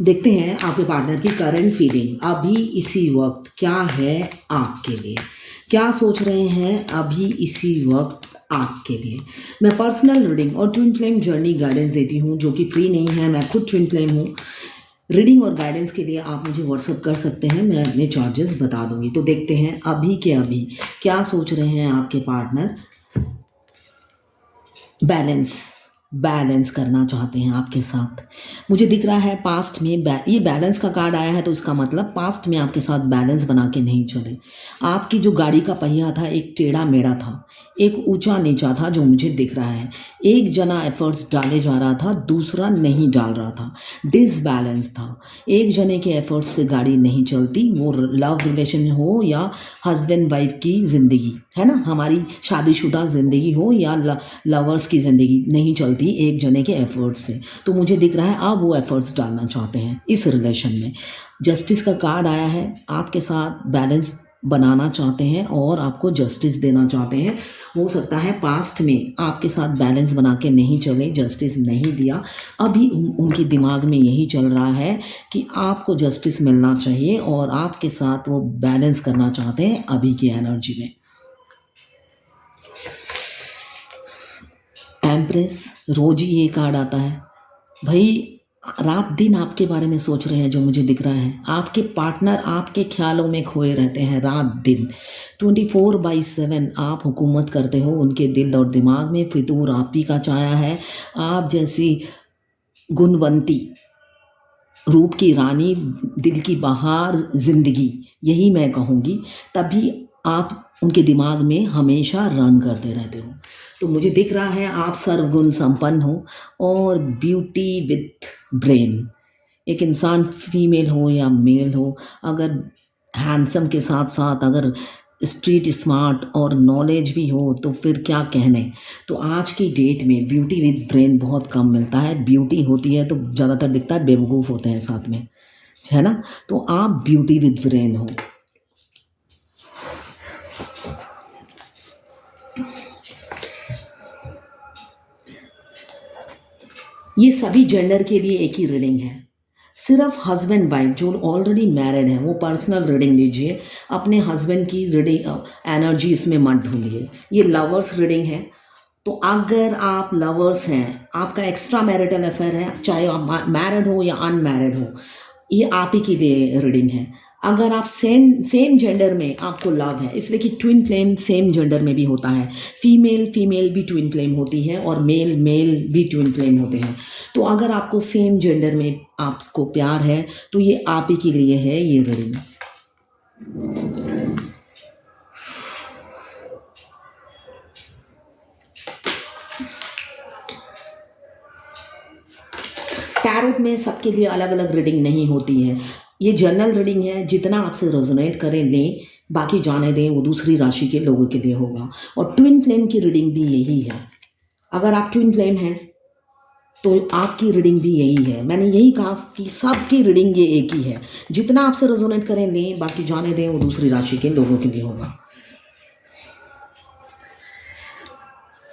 देखते हैं आपके पार्टनर की करंट फीलिंग अभी इसी वक्त क्या है आपके लिए, क्या सोच रहे हैं अभी इसी वक्त आपके लिए। मैं पर्सनल रीडिंग और ट्विन फ्लेम जर्नी गाइडेंस देती हूँ जो कि फ्री नहीं है। मैं खुद ट्विन फ्लेम हूँ। रीडिंग और गाइडेंस के लिए आप मुझे व्हाट्सअप कर सकते हैं, मैं अपने चार्जेस बता दूंगी। तो देखते हैं अभी के अभी क्या सोच रहे हैं आपके पार्टनर। बैलेंस करना चाहते हैं आपके साथ। मुझे दिख रहा है पास्ट में ये बैलेंस का कार्ड आया है, तो इसका मतलब पास्ट में आपके साथ बैलेंस बना के नहीं चले। आपकी जो गाड़ी का पहिया था एक टेढ़ा मेढ़ा था, एक ऊंचा नीचा था जो मुझे दिख रहा है। एक जना एफर्ट्स डाले जा रहा था, दूसरा नहीं डाल रहा था। डिसबैलेंस था। एक जने के एफर्ट्स से गाड़ी नहीं चलती, वो लव रिलेशन हो या हस्बैंड वाइफ की ज़िंदगी है ना, हमारी शादीशुदा ज़िंदगी हो या लवर्स की ज़िंदगी नहीं चलती एक जने के एफर्ट्स से। तो मुझे दिख रहा है आप वो एफर्ट्स डालना चाहते हैं इस रिलेशन में। जस्टिस का कार्ड आया है, आपके साथ बैलेंस बनाना चाहते हैं और आपको जस्टिस देना चाहते हैं। हो सकता है पास्ट में आपके साथ बैलेंस बना के नहीं चले, जस्टिस नहीं दिया। अभी उनके दिमाग में यही चल रहा है कि आपको जस्टिस मिलना चाहिए और आपके साथ वो बैलेंस करना चाहते हैं अभी की एनर्जी में। एम्प्रेस, रोज ही ये कार्ड आता है भाई। रात दिन आपके बारे में सोच रहे हैं जो मुझे दिख रहा है। आपके पार्टनर आपके ख्यालों में खोए रहते हैं रात दिन। 24/7 आप हुकूमत करते हो उनके दिल और दिमाग में। फितूर आप ही का छाया है। आप जैसी गुणवंती, रूप की रानी, दिल की बहार ज़िंदगी, यही मैं कहूँगी। तभी आप उनके दिमाग में हमेशा रन करते रहते हो। तो मुझे दिख रहा है आप सर्वगुण संपन्न हो और ब्यूटी विथ ब्रेन। एक इंसान फीमेल हो या मेल हो, अगर हैंडसम के साथ साथ अगर स्ट्रीट स्मार्ट और नॉलेज भी हो तो फिर क्या कहने। तो आज की डेट में ब्यूटी विद ब्रेन बहुत कम मिलता है। ब्यूटी होती है तो ज़्यादातर दिखता है बेवकूफ़ होते हैं साथ में, है ना। तो आप ब्यूटी विद ब्रेन हो। ये सभी जेंडर के लिए एक ही रीडिंग है। सिर्फ हस्बैंड वाइफ जो ऑलरेडी मैरिड हैं वो पर्सनल रीडिंग लीजिए। अपने हस्बैंड की रीडिंग एनर्जी इसमें मत ढूंढिए। ये लवर्स रीडिंग है। तो अगर आप लवर्स हैं, आपका एक्स्ट्रा मैरिटल अफेयर है, चाहे आप मैरिड हो या अनमैरिड हो, ये आप ही के लिए रीडिंग है। अगर आप सेम जेंडर में आपको लव है, इसलिए कि ट्विन फ्लेम सेम जेंडर में भी होता है। फीमेल भी ट्विन फ्लेम होती है और मेल भी ट्विन फ्लेम होते हैं। तो अगर आपको सेम जेंडर में आपको प्यार है तो ये आप ही के लिए है ये रीडिंग। टैरोट में सबके लिए अलग अलग रीडिंग नहीं होती है। ये जनरल रीडिंग है, जितना आपसे रेजोनेट करें लें, बाकी जाने दें, वो दूसरी राशि के लोगों के लिए होगा। और ट्विन फ्लेम की रीडिंग भी यही है। अगर आप ट्विन फ्लेम हैं तो आपकी रीडिंग भी यही है। मैंने यही कहा कि सबकी रीडिंग ये एक ही है। जितना आपसे रेजोनेट करें लें, बाकी जाने दें, वो दूसरी राशि के लोगों के लिए होगा।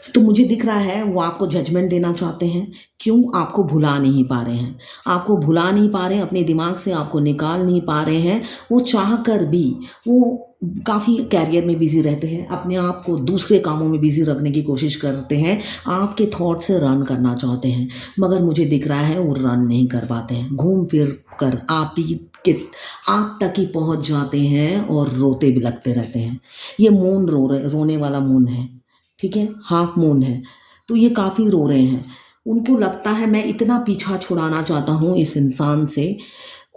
तो मुझे दिख रहा है वो आपको जजमेंट देना चाहते हैं। क्यों? आपको भुला नहीं पा रहे हैं। आपको भुला नहीं पा रहे हैं, अपने दिमाग से आपको निकाल नहीं पा रहे हैं। वो चाह कर भी वो काफ़ी कैरियर में बिजी रहते हैं, अपने आप को दूसरे कामों में बिजी रखने की कोशिश करते हैं। आपके थॉट से रन करना चाहते हैं, मगर मुझे दिख रहा है वो रन नहीं कर पाते हैं। घूम फिर कर आप तक ही पहुंच जाते हैं और रोते बिलखते रहते हैं। ये मून रोने वाला मून है, ठीक है, हाफ मून है। तो ये काफ़ी रो रहे हैं। उनको लगता है मैं इतना पीछा छुड़ाना चाहता हूँ इस इंसान से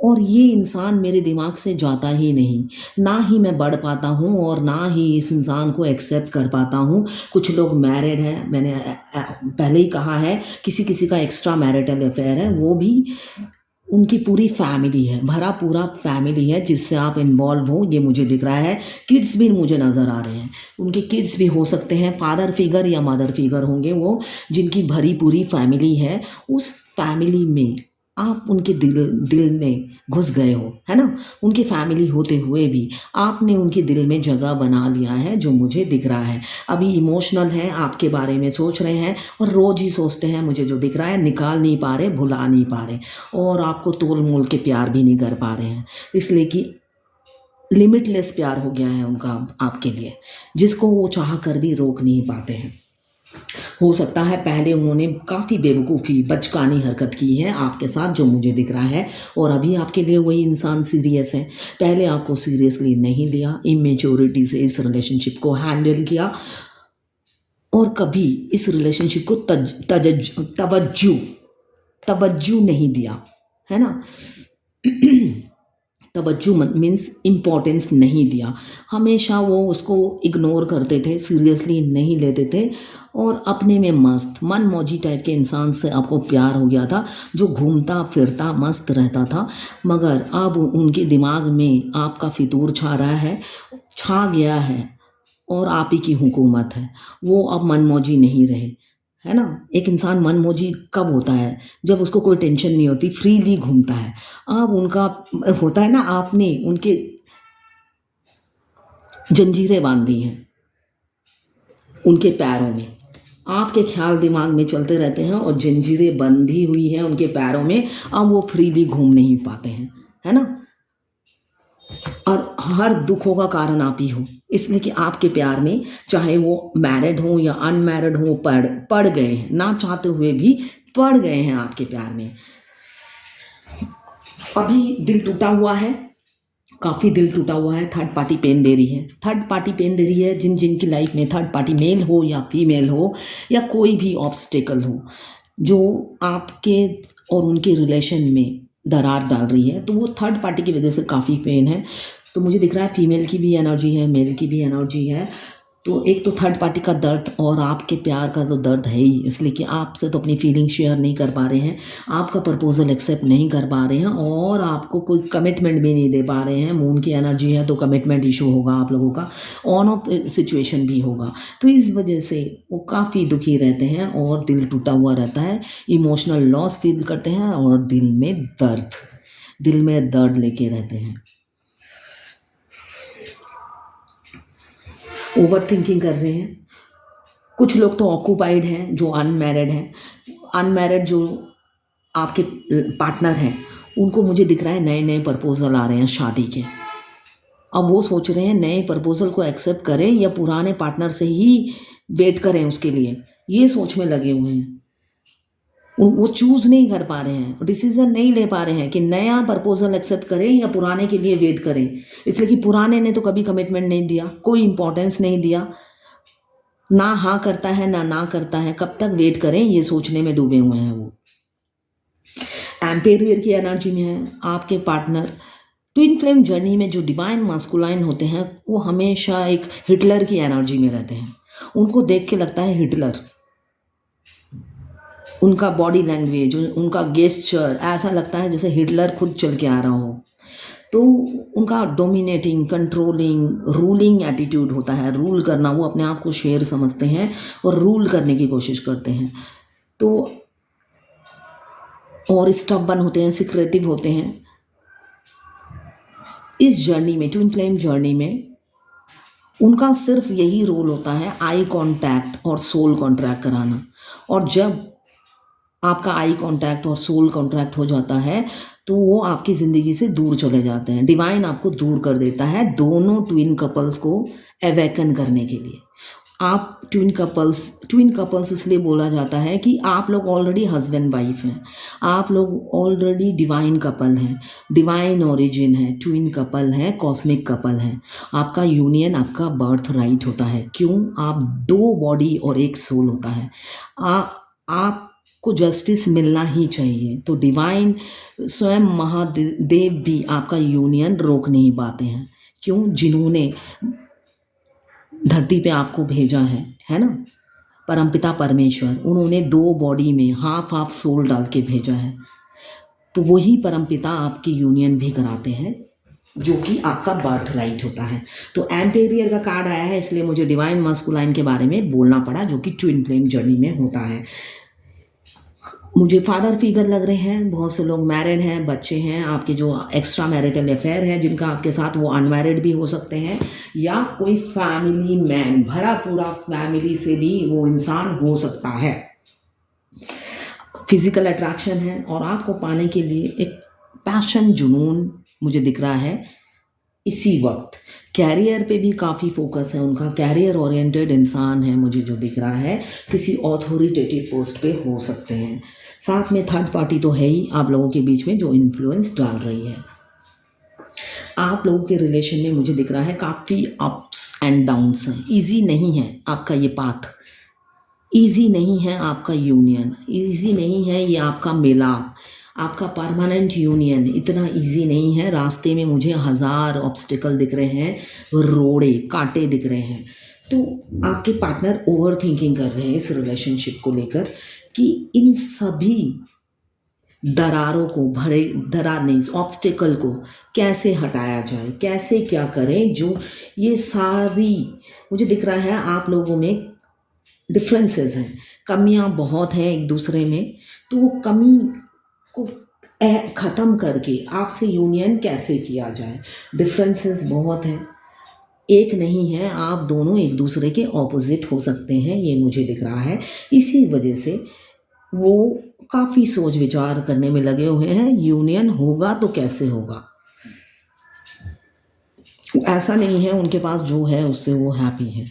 और ये इंसान मेरे दिमाग से जाता ही नहीं। ना ही मैं बढ़ पाता हूँ और ना ही इस इंसान को एक्सेप्ट कर पाता हूँ। कुछ लोग मैरिड हैं, मैंने पहले ही कहा है, किसी किसी का एक्स्ट्रा मैरिटल अफेयर है। वो भी उनकी पूरी फैमिली है, भरा पूरा फैमिली है जिससे आप इन्वॉल्व हो, ये मुझे दिख रहा है। किड्स भी मुझे नज़र आ रहे हैं। उनके किड्स भी हो सकते हैं फादर फिगर या मदर फिगर होंगे वो, जिनकी भरी पूरी फैमिली है। उस फैमिली में आप उनके दिल में घुस गए हो, है ना? उनकी फैमिली होते हुए भी आपने उनके दिल में जगह बना लिया है, जो मुझे दिख रहा है। अभी इमोशनल हैं, आपके बारे में सोच रहे हैं और रोज़ ही सोचते हैं, मुझे जो दिख रहा है, निकाल नहीं पा रहे, भुला नहीं पा रहे और आपको तोल-मोल के प्यार भी नहीं कर पा रहे हैं। इसलिए कि लिमिटलेस प्यार हो गया है उनका आपके लिए, जिसको वो चाह कर भी रोक नहीं पाते हैं। हो सकता है पहले उन्होंने काफ़ी बेवकूफ़ी, बचकानी हरकत की है आपके साथ, जो मुझे दिख रहा है, और अभी आपके लिए वही इंसान सीरियस है। पहले आपको सीरियसली नहीं लिया, इमेच्योरिटी से इस रिलेशनशिप को हैंडल किया और कभी इस रिलेशनशिप को तवज्जो नहीं दिया, है ना? तवज्जो मीन्स इम्पोर्टेंस नहीं दिया। हमेशा वो उसको इग्नोर करते थे, सीरियसली नहीं लेते थे और अपने में मस्त मनमौजी टाइप के इंसान से आपको प्यार हो गया था, जो घूमता फिरता मस्त रहता था। मगर अब उनके दिमाग में आपका फितूर छा गया है और आप ही की हुकूमत है। वो अब मनमौजी नहीं रहे, है ना? एक इंसान मनमौजी कब होता है? जब उसको कोई टेंशन नहीं होती, फ्रीली घूमता है। अब उनका होता है ना, आपने उनके जंजीरें बांध दी हैं उनके पैरों में। आपके ख्याल दिमाग में चलते रहते हैं और जंजीरें बंधी हुई हैं उनके पैरों में। अब वो फ्रीली घूम नहीं पाते हैं, है ना? और हर दुखों का कारण आप ही हो, इसलिए कि आपके प्यार में, चाहे वो मैरिड हो या अनमैरिड हो, पड़ गए हैं, ना चाहते हुए भी पड़ गए हैं आपके प्यार में। अभी दिल टूटा हुआ है, काफ़ी दिल टूटा हुआ है। थर्ड पार्टी पेन दे रही है, थर्ड पार्टी पेन दे रही है। जिनकी लाइफ में थर्ड पार्टी मेल हो या फीमेल हो या कोई भी ऑब्स्टेकल हो, जो आपके और उनके रिलेशन में दरार डाल रही है, तो वो थर्ड पार्टी की वजह से काफ़ी पेन है। तो मुझे दिख रहा है फीमेल की भी एनर्जी है, मेल की भी एनर्जी है। तो एक तो थर्ड पार्टी का दर्द और आपके प्यार का तो दर्द है ही, इसलिए कि आपसे तो अपनी फीलिंग शेयर नहीं कर पा रहे हैं, आपका प्रपोजल एक्सेप्ट नहीं कर पा रहे हैं और आपको कोई कमिटमेंट भी नहीं दे पा रहे हैं। मून की एनर्जी है तो कमिटमेंट इशू होगा आप लोगों का, ऑन ऑफ सिचुएशन भी होगा। तो इस वजह से वो काफ़ी दुखी रहते हैं और दिल टूटा हुआ रहता है, इमोशनल लॉस फील करते हैं और दिल में दर्द लेके रहते हैं। ओवर थिंकिंग कर रहे हैं। कुछ लोग तो ऑक्यूपाइड हैं, जो अनमैरिड हैं। अनमैरिड जो आपके पार्टनर हैं, उनको मुझे दिख रहा है नए नए प्रपोजल आ रहे हैं शादी के। अब वो सोच रहे हैं नए प्रपोजल को एक्सेप्ट करें या पुराने पार्टनर से ही वेट करें उसके लिए, ये सोच में लगे हुए हैं। वो चूज़ नहीं कर पा रहे हैं, डिसीजन नहीं ले पा रहे हैं कि नया प्रपोजल एक्सेप्ट करें या पुराने के लिए वेट करें, इसलिए कि पुराने ने तो कभी कमिटमेंट नहीं दिया, कोई इंपॉर्टेंस नहीं दिया, ना हाँ करता है ना करता है, कब तक वेट करें, ये सोचने में डूबे हुए हैं वो। एम्पेरियर की एनर्जी में है आपके पार्टनर। ट्विन फ्लेम जर्नी में जो डिवाइन मास्कुलाइन होते हैं, वो हमेशा एक हिटलर की एनर्जी में रहते हैं। उनको देख के लगता है हिटलर, उनका बॉडी लैंग्वेज, उनका गेस्चर ऐसा लगता है जैसे हिटलर खुद चल के आ रहा हो। तो उनका डोमिनेटिंग, कंट्रोलिंग, रूलिंग एटीट्यूड होता है, रूल करना। वो अपने आप को शेर समझते हैं और रूल करने की कोशिश करते हैं। तो और स्टबर्न होते हैं, सिक्रेटिव होते हैं। इस जर्नी में, ट्विन फ्लेम जर्नी में, उनका सिर्फ यही रोल होता है आई कांटेक्ट और सोल कॉन्ट्रैक्ट कराना। और जब आपका आई कांटेक्ट और सोल कॉन्ट्रैक्ट हो जाता है तो वो आपकी ज़िंदगी से दूर चले जाते हैं। डिवाइन आपको दूर कर देता है दोनों ट्विन कपल्स को अवेकन करने के लिए। आप ट्विन कपल्स इसलिए बोला जाता है कि आप लोग ऑलरेडी हस्बैंड वाइफ हैं, आप लोग ऑलरेडी डिवाइन कपल हैं, डिवाइन ओरिजिन है, ट्विन कपल है, कॉस्मिक कपल है। आपका यूनियन आपका बर्थ राइट होता है। क्यों? आप दो बॉडी और एक सोल होता है। आपको जस्टिस मिलना ही चाहिए। तो डिवाइन स्वयं महादेव भी आपका यूनियन रोक नहीं पाते हैं। क्यों? जिन्होंने धरती पे आपको भेजा है ना, परमपिता परमेश्वर, उन्होंने दो बॉडी में हाफ सोल डाल के भेजा है। तो वही परमपिता आपकी यूनियन भी कराते हैं, जो कि आपका बर्थ राइट होता है। तो एम्पेरियर का कार्ड आया है, इसलिए मुझे डिवाइन मस्कुलाइन के बारे में बोलना पड़ा, जो कि ट्विन फ्लेम जर्नी में होता है। मुझे फादर फिगर लग रहे हैं, बहुत से लोग मैरिड हैं, बच्चे हैं, आपके जो एक्स्ट्रा मैरिटल अफेयर है जिनका आपके साथ, वो अनमैरिड भी हो सकते हैं, या कोई फैमिली मैन, भरा पूरा फैमिली से भी वो इंसान हो सकता है। फिजिकल अट्रैक्शन है और आपको पाने के लिए एक पैशन, जुनून मुझे दिख रहा है। इसी वक्त कैरियर पे भी काफ़ी फोकस है उनका, कैरियर ओरिएंटेड इंसान है मुझे जो दिख रहा है, किसी ऑथोरिटेटिव पोस्ट पे हो सकते हैं। साथ में थर्ड पार्टी तो है ही आप लोगों के बीच में जो इन्फ्लुएंस डाल रही है। आप लोगों के रिलेशन में मुझे दिख रहा है काफ़ी अप्स एंड डाउन्स हैं, ईजी नहीं है आपका ये पाथ, ईजी नहीं है आपका यूनियन, ईजी नहीं है ये आपका मिलाप, आपका परमानेंट यूनियन इतना इजी नहीं है। रास्ते में मुझे हज़ार ऑब्स्टिकल दिख रहे हैं, रोड़े कांटे दिख रहे हैं। तो आपके पार्टनर ओवर थिंकिंग कर रहे हैं इस रिलेशनशिप को लेकर कि इन सभी दरारों को, भरे दरार नहीं, ऑब्स्टिकल को कैसे हटाया जाए, कैसे क्या करें। जो ये सारी मुझे दिख रहा है आप लोगों में डिफरेंसेस हैं, कमियां बहुत हैं एक दूसरे में, तो वो कमी को ख़त्म करके आपसे यूनियन कैसे किया जाए। डिफरेंसेस बहुत हैं, एक नहीं है, आप दोनों एक दूसरे के ऑपोजिट हो सकते हैं, ये मुझे दिख रहा है। इसी वजह से वो काफ़ी सोच विचार करने में लगे हुए हैं, यूनियन होगा तो कैसे होगा। ऐसा नहीं है उनके पास जो है उससे वो हैप्पी है,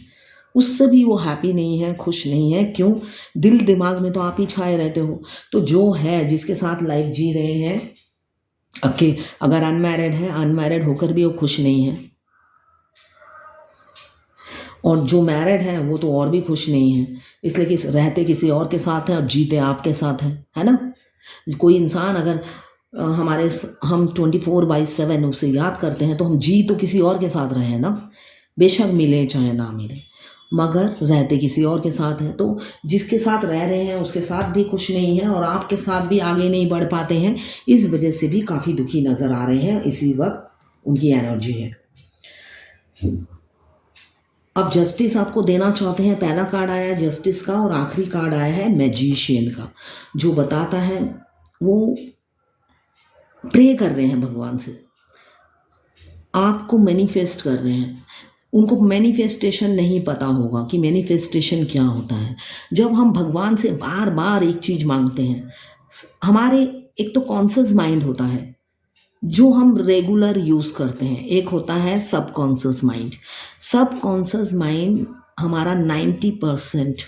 उससे भी वो हैप्पी नहीं है, खुश नहीं है। क्यों? दिल दिमाग में तो आप ही छाए रहते हो। तो जो है जिसके साथ लाइफ जी रहे हैं, ओके, अगर अनमैरिड है, अनमैरिड होकर भी वो खुश नहीं है, और जो मैरिड है वो तो और भी खुश नहीं है, इसलिए कि रहते किसी और के साथ हैं और जीते आपके साथ हैं, है ना। कोई इंसान अगर हम 24/7 उसे याद करते हैं तो हम जी तो किसी और के साथ रहे हैं ना, बेशक मिले चाहे ना मिले, मगर रहते किसी और के साथ हैं। तो जिसके साथ रह रहे हैं उसके साथ भी खुश नहीं है और आपके साथ भी आगे नहीं बढ़ पाते हैं, इस वजह से भी काफ़ी दुखी नज़र आ रहे हैं। इसी वक्त उनकी एनर्जी है। अब जस्टिस आपको देना चाहते हैं, पहला कार्ड आया है जस्टिस का और आखिरी कार्ड आया है मैजिशियन का, जो बताता है वो प्रे कर रहे हैं भगवान से, आपको मैनिफेस्ट कर रहे हैं। उनको मैनिफेस्टेशन नहीं पता होगा कि मैनिफेस्टेशन क्या होता है। जब हम भगवान से बार बार एक चीज़ मांगते हैं, हमारे एक तो कॉन्शियस माइंड होता है जो हम रेगुलर यूज़ करते हैं, एक होता है सबकॉन्शियस माइंड। सबकॉन्शियस माइंड हमारा 90%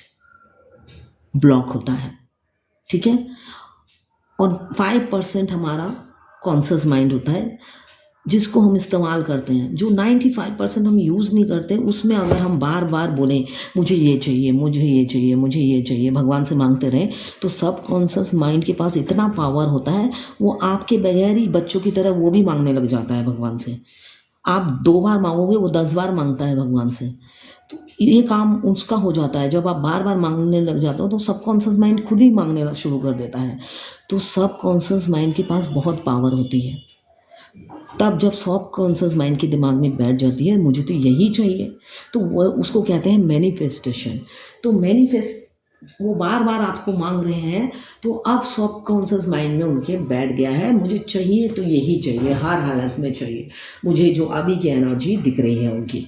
ब्लॉक होता है, ठीक है, और 5% हमारा कॉन्शियस माइंड होता है जिसको हम इस्तेमाल करते हैं। जो 95% हम यूज़ नहीं करते, उसमें अगर हम बार बार बोलें मुझे ये चाहिए, मुझे ये चाहिए, मुझे ये चाहिए, भगवान से मांगते रहें, तो सबकॉन्शियस माइंड के पास इतना पावर होता है, वो आपके बगैर ही बच्चों की तरह वो भी मांगने लग जाता है भगवान से। आप 2 बार मांगोगे, वो 10 बार मांगता है भगवान से। तो ये काम उसका हो जाता है। जब आप बार बार मांगने लग जाते हो तो सबकॉन्शियस माइंड खुद ही मांगने शुरू कर देता है। तो सबकॉन्शियस माइंड के पास बहुत पावर होती है। तब जब सबकॉन्शियस माइंड के दिमाग में बैठ जाती है मुझे तो यही चाहिए, तो वो उसको कहते हैं मैनिफेस्टेशन। तो वो बार बार आपको मांग रहे हैं, तो अब सबकॉन्शियस माइंड में उनके बैठ गया है मुझे चाहिए तो यही चाहिए, हर हालत में चाहिए मुझे, जो अभी की एनर्जी दिख रही है उनकी।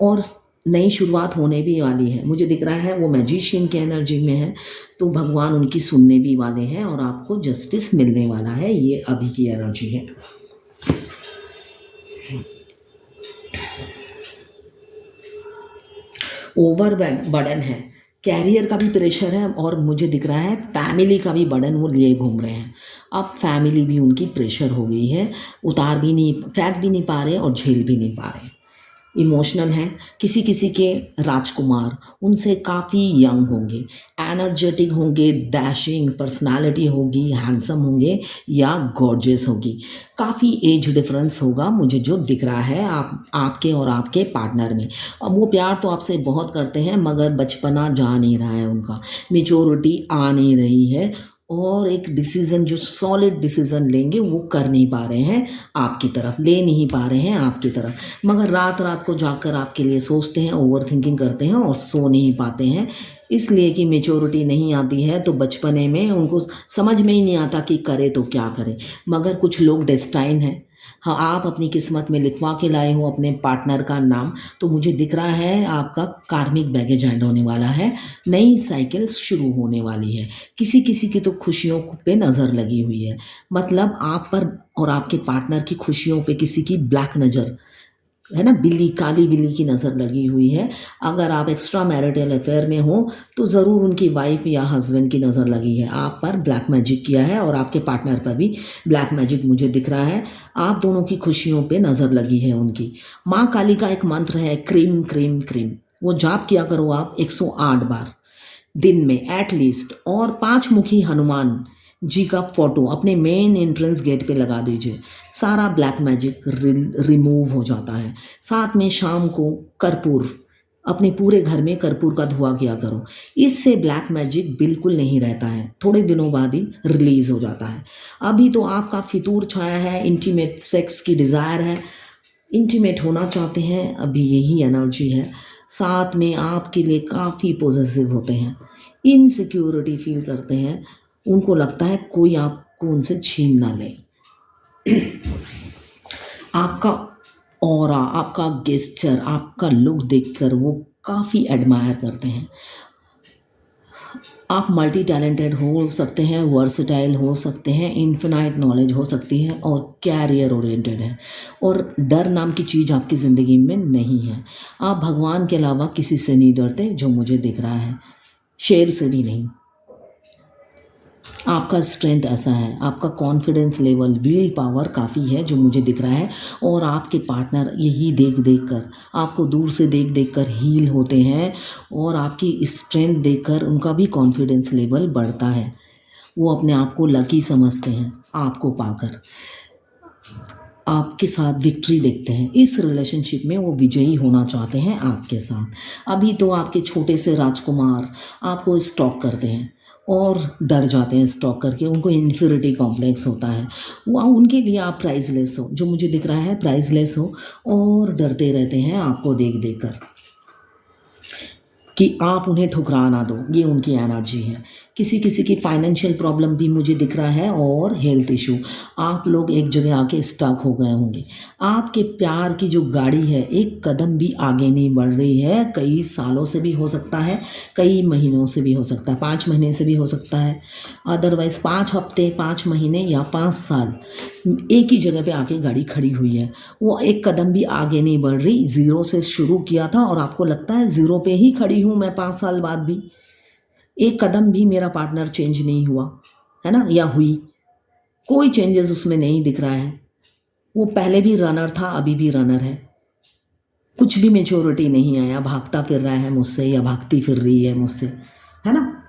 और नई शुरुआत होने भी वाली है, मुझे दिख रहा है वो मैजिशियन की एनर्जी में है, तो भगवान उनकी सुनने भी वाले हैं और आपको जस्टिस मिलने वाला है, ये अभी की एनर्जी है। ओवर बर्डन है, कैरियर का भी प्रेशर है और मुझे दिख रहा है फैमिली का भी बर्डन वो लिए घूम रहे हैं। अब फैमिली भी उनकी प्रेशर हो गई है, उतार भी नहीं, फेंक भी नहीं पा रहे और झेल भी नहीं पा रहे। इमोशनल हैं, किसी किसी के राजकुमार उनसे काफ़ी यंग होंगे, एनर्जेटिक होंगे, डैशिंग पर्सनालिटी होगी, हैंडसम होंगे या गॉर्जियस होगी। काफ़ी एज डिफरेंस होगा मुझे जो दिख रहा है आपके और आपके पार्टनर में। अब वो प्यार तो आपसे बहुत करते हैं मगर बचपना जा नहीं रहा है उनका, मेच्योरिटी आ नहीं रही है और एक डिसीज़न जो सॉलिड डिसीज़न लेंगे वो कर नहीं पा रहे हैं आपकी तरफ, ले नहीं पा रहे हैं आपकी तरफ, मगर रात रात को जाकर आपके लिए सोचते हैं, ओवर थिंकिंग करते हैं और सो नहीं पाते हैं, इसलिए कि मैच्योरिटी नहीं आती है। तो बचपने में उनको समझ में ही नहीं आता कि करे तो क्या करें। मगर कुछ लोग डेस्टाइन हैं, हाँ, आप अपनी किस्मत में लिखवा के लाए हो अपने पार्टनर का नाम, तो मुझे दिख रहा है आपका कार्मिक बैगेज एंड होने वाला है, नई साइकिल शुरू होने वाली है। किसी किसी की तो खुशियों पे नज़र लगी हुई है, मतलब आप पर और आपके पार्टनर की खुशियों पे किसी की ब्लैक नज़र है ना, बिल्ली, काली बिल्ली की नज़र लगी हुई है। अगर आप एक्स्ट्रा मैरिटल अफेयर में हो तो ज़रूर उनकी वाइफ या हस्बैंड की नज़र लगी है, आप पर ब्लैक मैजिक किया है और आपके पार्टनर पर भी ब्लैक मैजिक मुझे दिख रहा है। आप दोनों की खुशियों पे नज़र लगी है उनकी। माँ काली का एक मंत्र है, क्रीम क्रीम क्रीम, वो जाप किया करो आप 108 बार दिन में एटलीस्ट, और 5 मुखी हनुमान जी का फोटो अपने मेन एंट्रेंस गेट पे लगा दीजिए, सारा ब्लैक मैजिक रिमूव हो जाता है। साथ में शाम को कर्पूर, अपने पूरे घर में कर्पूर का धुआं किया करो, इससे ब्लैक मैजिक बिल्कुल नहीं रहता है, थोड़े दिनों बाद ही रिलीज हो जाता है। अभी तो आपका फितूर छाया है, इंटीमेट सेक्स की डिज़ायर है, इंटीमेट होना चाहते हैं, अभी यही एनर्जी है। साथ में आपके लिए काफ़ी पॉजिटिव होते हैं, इनसिक्योरिटी फील करते हैं, उनको लगता है कोई आपको उनसे छीन ना ले। आपका ऑरा, आपका गेस्चर, आपका लुक देखकर वो काफ़ी एडमायर करते हैं। आप मल्टी टैलेंटेड हो सकते हैं, वर्सटाइल हो सकते हैं, इन्फिनाइट नॉलेज हो सकती है और कैरियर ओरिएंटेड है, और डर नाम की चीज़ आपकी ज़िंदगी में नहीं है। आप भगवान के अलावा किसी से नहीं डरते, जो मुझे दिख रहा है, शेर से भी नहीं। आपका स्ट्रेंथ ऐसा है, आपका कॉन्फिडेंस लेवल, विल पावर काफ़ी है, जो मुझे दिख रहा है, और आपके पार्टनर यही देख देख कर, आपको दूर से देख देख कर हील होते हैं, और आपकी स्ट्रेंथ देखकर उनका भी कॉन्फिडेंस लेवल बढ़ता है। वो अपने आप को लकी समझते हैं आपको पाकर, आपके साथ विक्ट्री देखते हैं, इस रिलेशनशिप में वो विजयी होना चाहते हैं आपके साथ। अभी तो आपके छोटे से राजकुमार आपको स्टॉक करते हैं और डर जाते हैं स्टॉक करके, उनको इन्फीरियरिटी कॉम्प्लेक्स होता है, वो उनके लिए आप प्राइसलेस हो, जो मुझे दिख रहा है प्राइसलेस हो, और डरते रहते हैं आपको देख देख कर कि आप उन्हें ठुकरा ना दो, ये उनकी एनर्जी है। किसी किसी की फाइनेंशियल प्रॉब्लम भी मुझे दिख रहा है और हेल्थ इशू, आप लोग एक जगह आके स्टक हो गए होंगे। आपके प्यार की जो गाड़ी है एक कदम भी आगे नहीं बढ़ रही है, कई सालों से भी हो सकता है, कई महीनों से भी हो सकता है, 5 महीने से भी हो सकता है, अदरवाइज़ 5 हफ्ते, 5 महीने या 5 साल एक ही जगह पे आके गाड़ी खड़ी हुई है, वो एक कदम भी आगे नहीं बढ़ रही। ज़ीरो से शुरू किया था और आपको लगता है ज़ीरो पे ही खड़ी हूँ मैं 5 साल बाद भी, एक कदम भी मेरा पार्टनर चेंज नहीं हुआ है ना, या हुई, कोई चेंजेस उसमें नहीं दिख रहा है। वो पहले भी रनर था, अभी भी रनर है, कुछ भी मेच्योरिटी नहीं आया, भागता फिर रहा है मुझसे या भागती फिर रही है मुझसे, है ना।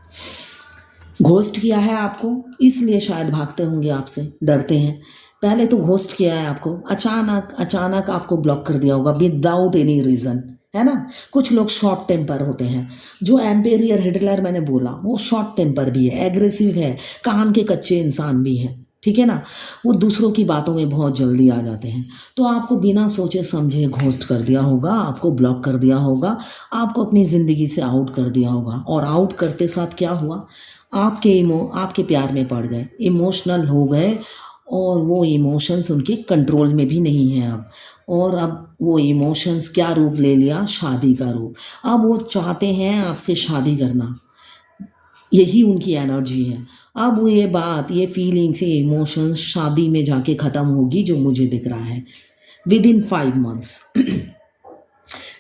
घोस्ट किया है आपको, इसलिए शायद भागते होंगे आपसे, डरते हैं। पहले तो घोस्ट किया है आपको, अचानक अचानक आपको ब्लॉक कर दिया होगा विदाउट एनी रीज़न, है ना। कुछ लोग शॉर्ट टेम्पर होते हैं, जो एम्पेरियर हिटलर मैंने बोला वो शॉर्ट टेम्पर भी है, एग्रेसिव है, कान के कच्चे इंसान भी है, ठीक है ना। वो दूसरों की बातों में बहुत जल्दी आ जाते हैं, तो आपको बिना सोचे समझे घोस्ट कर दिया होगा, आपको ब्लॉक कर दिया होगा, आपको अपनी ज़िंदगी से आउट कर दिया होगा। और आउट करते साथ क्या हुआ, आपके प्यार में पड़ गए, इमोशनल हो गए, और वो इमोशंस उनके कंट्रोल में भी नहीं है अब। और अब वो इमोशंस क्या रूप ले लिया, शादी का रूप। अब वो चाहते हैं आपसे शादी करना, यही उनकी एनर्जी है। अब वो ये बात, ये फीलिंग्स, ये इमोशंस शादी में जाके ख़त्म होगी, जो मुझे दिख रहा है with in 5 months.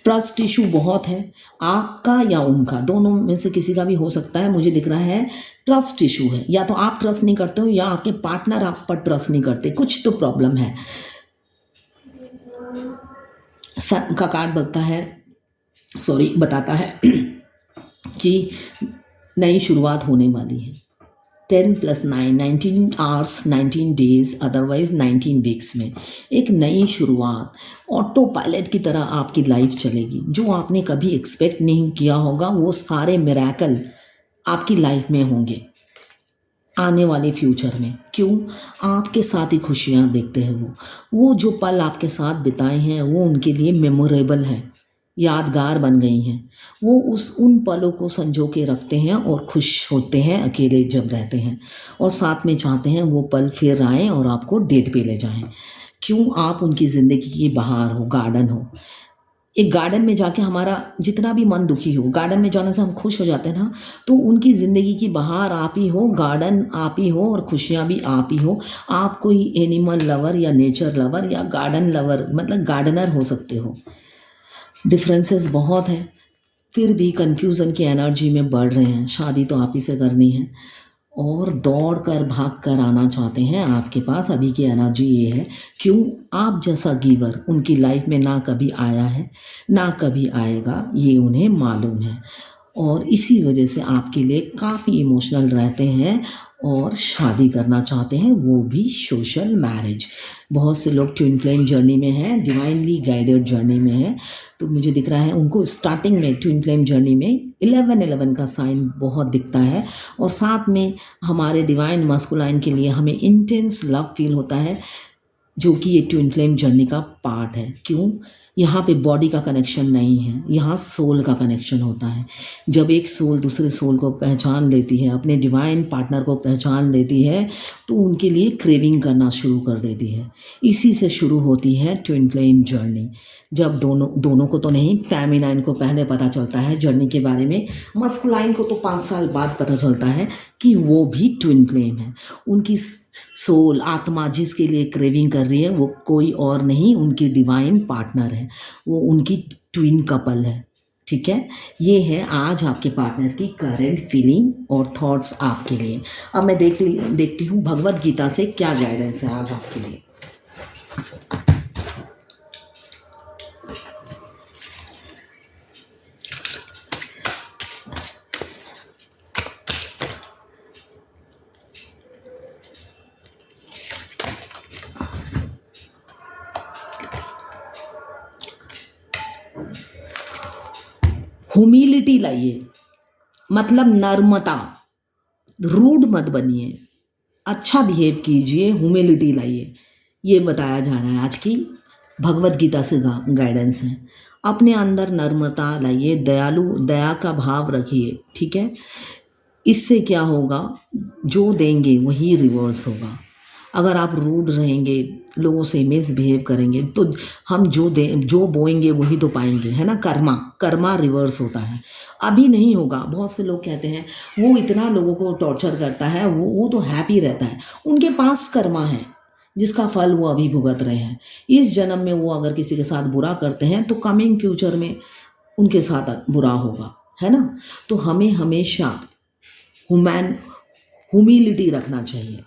Trust issue बहुत है, आपका या उनका, दोनों में से किसी का भी हो सकता है। मुझे दिख रहा है ट्रस्ट इशू है, या तो आप ट्रस्ट नहीं करते हो या आपके पार्टनर आप पर ट्रस्ट नहीं करते, कुछ तो प्रॉब्लम है। सन का कार्ड बताता है कि नई शुरुआत होने वाली है। 10 + 9 19 आवर्स 19 डेज, अदरवाइज 19 वीक्स में एक नई शुरुआत ऑटो पायलट की तरह आपकी लाइफ चलेगी। जो आपने कभी एक्सपेक्ट नहीं किया होगा वो सारे मिरेकल आपकी लाइफ में होंगे। आने वाले फ्यूचर में। क्यों? आपके साथ ही खुशियाँ देखते हैं वो जो पल आपके साथ बिताए हैं वो उनके लिए मेमोरेबल है, यादगार बन गई हैं। वो उन पलों को संजो के रखते हैं और खुश होते हैं अकेले जब रहते हैं, और साथ में चाहते हैं वो पल फिर आएँ और आपको डेट पे ले जाएँ। क्यों? आप उनकी ज़िंदगी की बहार हो, गार्डन हो। एक गार्डन में जाके हमारा जितना भी मन दुखी हो, गार्डन में जाने से हम खुश हो जाते हैं ना, तो उनकी ज़िंदगी की बहार आप ही हो, गार्डन आप ही हो और खुशियाँ भी आप ही हो। आप कोई एनिमल लवर या नेचर लवर या गार्डन लवर मतलब गार्डनर हो सकते हो। डिफरेंसेस बहुत हैं, फिर भी कन्फ्यूज़न की एनर्जी में बढ़ रहे हैं। शादी तो आप ही से करनी है और दौड़ कर भाग कर आना चाहते हैं आपके पास। अभी की एनर्जी ये है। क्यों? आप जैसा गिवर उनकी लाइफ में ना कभी आया है ना कभी आएगा, ये उन्हें मालूम है, और इसी वजह से आपके लिए काफ़ी इमोशनल रहते हैं और शादी करना चाहते हैं, वो भी सोशल मैरिज। बहुत से लोग ट्विन फ्लेम जर्नी में हैं, डिवाइनली गाइडेड जर्नी में हैं। तो मुझे दिख रहा है उनको स्टार्टिंग में ट्विन फ्लेम जर्नी में 11-11 का साइन बहुत दिखता है, और साथ में हमारे डिवाइन मस्कुलाइन के लिए हमें इंटेंस लव फील होता है, जो कि ये ट्विन फ्लेम जर्नी का पार्ट है। क्यों? यहाँ पे बॉडी का कनेक्शन नहीं है, यहाँ सोल का कनेक्शन होता है। जब एक सोल दूसरे सोल को पहचान लेती है, अपने डिवाइन पार्टनर को पहचान लेती है, तो उनके लिए क्रेविंग करना शुरू कर देती है। इसी से शुरू होती है ट्विन फ्लेम जर्नी। जब दोनों को तो नहीं, फेमिनाइन को पहले पता चलता है जर्नी के बारे में, मस्कुलाइन को तो 5 साल बाद पता चलता है कि वो भी ट्विन फ्लेम है। उनकी सोल आत्मा जिसके लिए क्रेविंग कर रही है वो कोई और नहीं, उनकी डिवाइन पार्टनर है, वो उनकी ट्विन कपल है। ठीक है, ये है आज आपके पार्टनर की करंट फीलिंग और थॉट्स आपके लिए। अब मैं देखती हूँ भगवत गीता से क्या गाइडेंस है आज आपके लिए। ह्यूमिलिटी लाइए, मतलब नर्मता, रूड मत बनिए, अच्छा बिहेव कीजिए, ह्यूमिलिटी लाइए, ये बताया जा रहा है। आज की भगवत गीता से गाइडेंस है। अपने अंदर नर्मता लाइए, दया का भाव रखिए। ठीक है, इससे क्या होगा, जो देंगे वही रिवर्स होगा। अगर आप रूड रहेंगे, लोगों से मिसबिहेव करेंगे, तो हम जो बोएंगे वही तो पाएंगे, है ना। कर्मा रिवर्स होता है, अभी नहीं होगा। बहुत से लोग कहते हैं वो इतना लोगों को टॉर्चर करता है, वो तो हैप्पी रहता है। उनके पास कर्मा है जिसका फल वो अभी भुगत रहे हैं। इस जन्म में वो अगर किसी के साथ बुरा करते हैं तो कमिंग फ्यूचर में उनके साथ बुरा होगा, है ना। तो हमें हमेशा ह्यूमिलिटी रखना चाहिए,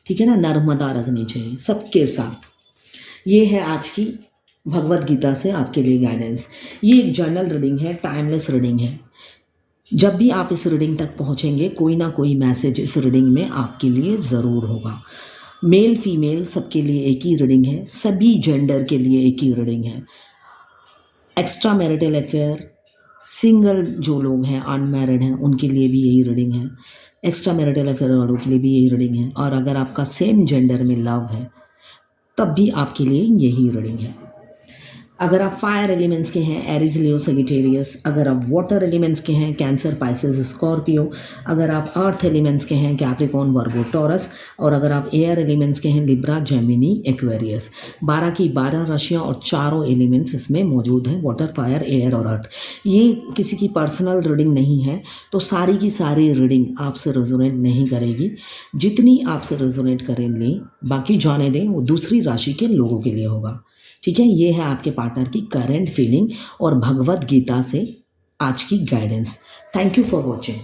ठीक है ना, नर्मदा रखनी चाहिए सबके साथ। ये है आज की भगवत गीता से आपके लिए गाइडेंस। ये एक जर्नल रीडिंग है, टाइमलेस रीडिंग है। जब भी आप इस रीडिंग तक पहुंचेंगे, कोई ना कोई मैसेज इस रीडिंग में आपके लिए ज़रूर होगा। मेल फीमेल सबके लिए एक ही रीडिंग है, सभी जेंडर के लिए एक ही रीडिंग है। एक्स्ट्रा मैरिटल अफेयर, सिंगल जो लोग हैं, अनमैरिड हैं, उनके लिए भी यही रीडिंग है। एक्स्ट्रा मैरिटल अफेयर वालों के लिए भी यही रीडिंग है, और अगर आपका सेम जेंडर में लव है तब भी आपके लिए यही रीडिंग है। अगर आप फायर एलिमेंट्स के हैं, एरीज, लियो, सजिटेरियस। अगर आप वाटर एलिमेंट्स के हैं, कैंसर, पाइसेस, स्कॉर्पियो। अगर आप अर्थ एलिमेंट्स के हैं, कैप्रिकॉर्न, वर्गो, टॉरस। और अगर आप एयर एलिमेंट्स के हैं, लिब्रा, जेमिनी, एक्वेरियस। 12 की 12 राशियाँ और चारों एलिमेंट्स इसमें मौजूद हैं, वाटर, फायर, एयर और अर्थ। ये किसी की पर्सनल रीडिंग नहीं है, तो सारी की सारी रीडिंग आपसे रेजोनेट नहीं करेगी। जितनी आपसे रेजोनेट करें लें, बाकी जाने दें, वो दूसरी राशि के लोगों के लिए होगा। ठीक है, ये है आपके पार्टनर की करंट फीलिंग और भगवत गीता से आज की guidance. Thank you for watching.